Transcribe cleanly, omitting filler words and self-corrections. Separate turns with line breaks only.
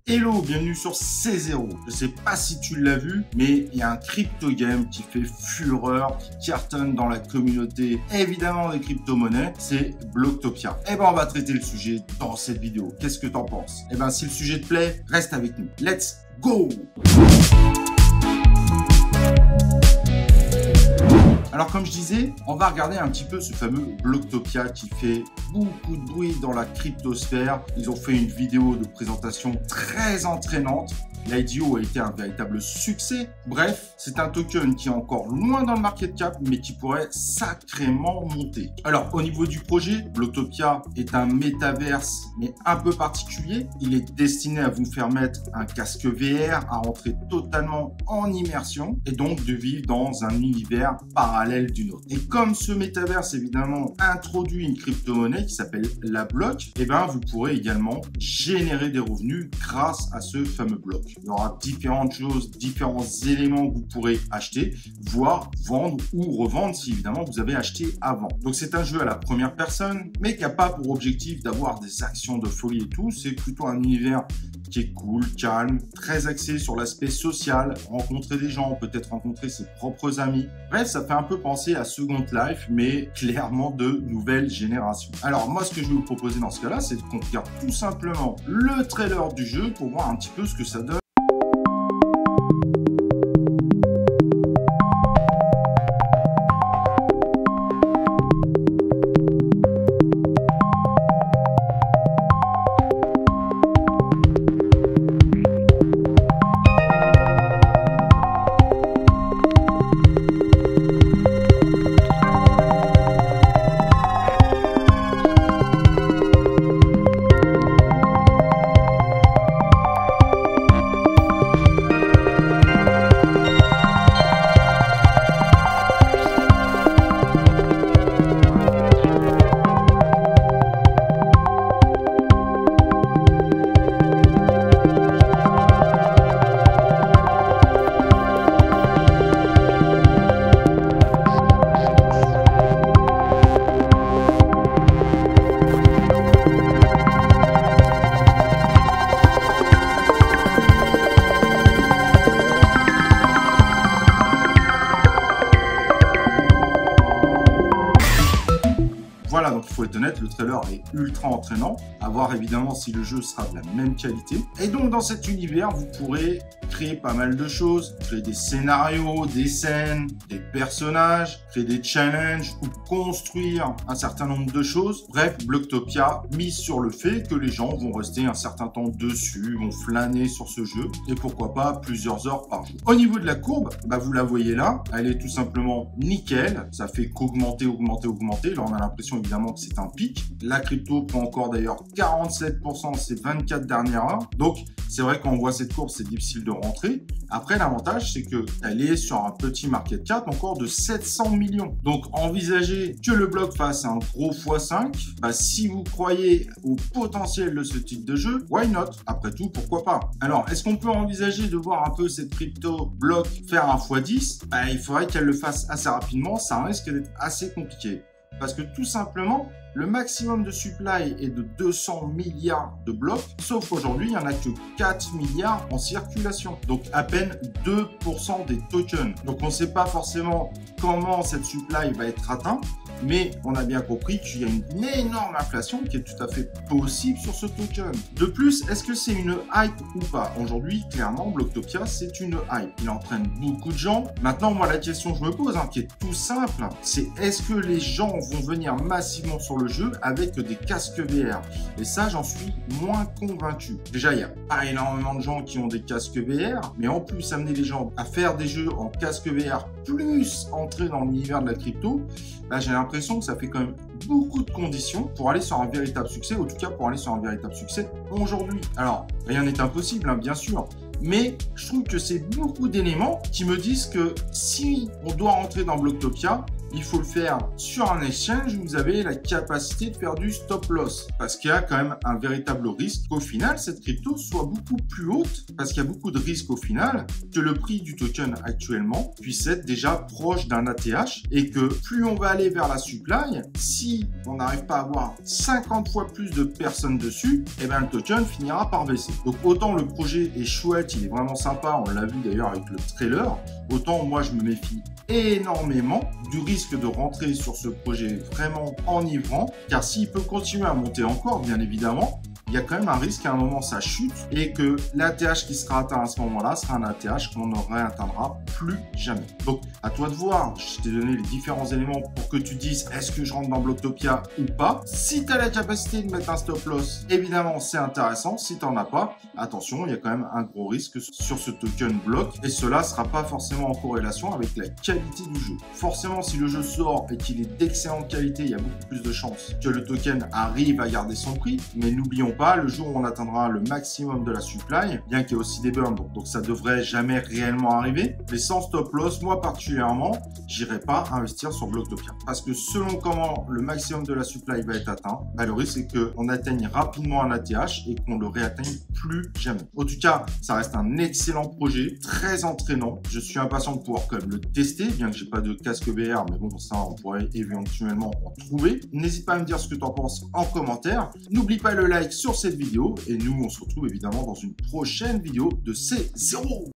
Hello, bienvenue sur C0. Je sais pas si tu l'as vu, mais il y a un crypto game qui fait fureur, qui cartonne dans la communauté, évidemment des crypto-monnaies, c'est Bloctopia. Et ben on va traiter le sujet dans cette vidéo. Qu'est-ce que t'en penses? Et ben si le sujet te plaît, reste avec nous. Let's go! Alors comme je disais, on va regarder un petit peu ce fameux Bloctopia qui fait beaucoup de bruit dans la cryptosphère. Ils ont fait une vidéo de présentation très entraînante. L'IDO a été un véritable succès. Bref, c'est un token qui est encore loin dans le market cap, mais qui pourrait sacrément monter. Alors, au niveau du projet, Bloctopia est un métaverse, mais un peu particulier. Il est destiné à vous faire mettre un casque VR, à rentrer totalement en immersion, et donc de vivre dans un univers parallèle d'une autre. Et comme ce métaverse, évidemment, introduit une crypto-monnaie qui s'appelle la block, et ben vous pourrez également générer des revenus grâce à ce fameux bloc. Il y aura différentes choses, différents éléments que vous pourrez acheter, voire vendre ou revendre si évidemment vous avez acheté avant. Donc c'est un jeu à la première personne, mais qui n'a pas pour objectif d'avoir des actions de folie et tout. C'est plutôt un univers qui est cool, calme, très axé sur l'aspect social, rencontrer des gens, peut-être rencontrer ses propres amis. Bref, ça fait un peu penser à Second Life, mais clairement de nouvelle génération. Alors moi, ce que je vais vous proposer dans ce cas-là, c'est qu'on regarde tout simplement le trailer du jeu pour voir un petit peu ce que ça donne. Voilà, donc il faut être honnête, le trailer est ultra entraînant, à voir évidemment si le jeu sera de la même qualité. Et donc dans cet univers, vous pourrez créer pas mal de choses, créer des scénarios, des scènes, des personnages, créer des challenges ou construire un certain nombre de choses. Bref, Bloctopia mise sur le fait que les gens vont rester un certain temps dessus, vont flâner sur ce jeu et pourquoi pas plusieurs heures par jour. Au niveau de la courbe, bah vous la voyez là, elle est tout simplement nickel, ça fait qu'augmenter, augmenter, augmenter. Là on a l'impression évidemment que c'est un pic. La crypto prend encore d'ailleurs 47% ces 24 dernières heures. Donc c'est vrai qu'on voit cette courbe, c'est difficile de rentrer. Après, l'avantage, c'est qu'elle est sur un petit market cap encore de 700 millions. Donc, envisagez que le bloc fasse un gros x5. Bah, si vous croyez au potentiel de ce type de jeu, why not? Après tout, pourquoi pas? Alors, est-ce qu'on peut envisager de voir un peu cette crypto bloc faire un x10? Bah, il faudrait qu'elle le fasse assez rapidement. Ça risque d'être assez compliqué. Parce que tout simplement, le maximum de supply est de 200 milliards de blocs, sauf qu'aujourd'hui, il n'y en a que 4 milliards en circulation. Donc, à peine 2% des tokens. Donc, on ne sait pas forcément comment cette supply va être atteinte, mais on a bien compris qu'il y a une énorme inflation qui est tout à fait possible sur ce token. De plus, est-ce que c'est une hype ou pas? Aujourd'hui, clairement, Bloctopia, c'est une hype. Il entraîne beaucoup de gens. Maintenant, moi, la question que je me pose, qui est tout simple, c'est est-ce que les gens vont venir massivement sur le jeu avec des casques VR? Et ça, j'en suis moins convaincu. Déjà, il n'y a pas énormément de gens qui ont des casques VR, mais en plus, amener les gens à faire des jeux en casque VR plus entrer dans l'univers de la crypto, là, j'ai l'impression que ça fait quand même beaucoup de conditions pour aller sur un véritable succès, ou en tout cas pour aller sur un véritable succès aujourd'hui. Alors, rien n'est impossible, bien sûr, mais je trouve que c'est beaucoup d'éléments qui me disent que si on doit rentrer dans Bloctopia, il faut le faire sur un exchange où vous avez la capacité de faire du stop loss. Parce qu'il y a quand même un véritable risque qu'au final, cette crypto soit beaucoup plus haute, parce qu'il y a beaucoup de risques au final, que le prix du token actuellement puisse être déjà proche d'un ATH et que plus on va aller vers la supply, si on n'arrive pas à avoir 50 fois plus de personnes dessus, et bien le token finira par baisser. Donc autant le projet est chouette, il est vraiment sympa, on l'a vu d'ailleurs avec le trailer, autant moi je me méfie énormément du risque de rentrer sur ce projet vraiment enivrant, car s'il peut continuer à monter encore, bien évidemment, il y a quand même un risque qu'à un moment ça chute et que l'ATH qui sera atteint à ce moment-là sera un ATH qu'on ne réatteindra plus jamais. Donc à toi de voir, je t'ai donné les différents éléments pour que tu dises est-ce que je rentre dans Blocktopia ou pas. Si tu as la capacité de mettre un stop loss, évidemment c'est intéressant. Si tu n'en as pas, attention, il y a quand même un gros risque sur ce token bloc et cela ne sera pas forcément en corrélation avec la qualité du jeu. Forcément, si le jeu sort et qu'il est d'excellente qualité, il y a beaucoup plus de chances que le token arrive à garder son prix, mais n'oublions pas, le jour où on atteindra le maximum de la supply, bien qu'il y ait aussi des burns, donc ça devrait jamais réellement arriver, mais sans stop loss, moi particulièrement, j'irai pas investir sur Blocktopia. Parce que selon comment le maximum de la supply va être atteint, le risque c'est qu'on atteigne rapidement un ATH et qu'on le réatteigne plus jamais. En tout cas, ça reste un excellent projet, très entraînant. Je suis impatient de pouvoir quand même le tester, bien que j'ai pas de casque VR, mais bon, ça on pourrait éventuellement en trouver. N'hésite pas à me dire ce que tu en penses en commentaire. N'oublie pas le like sur cette vidéo et nous on se retrouve évidemment dans une prochaine vidéo de C0.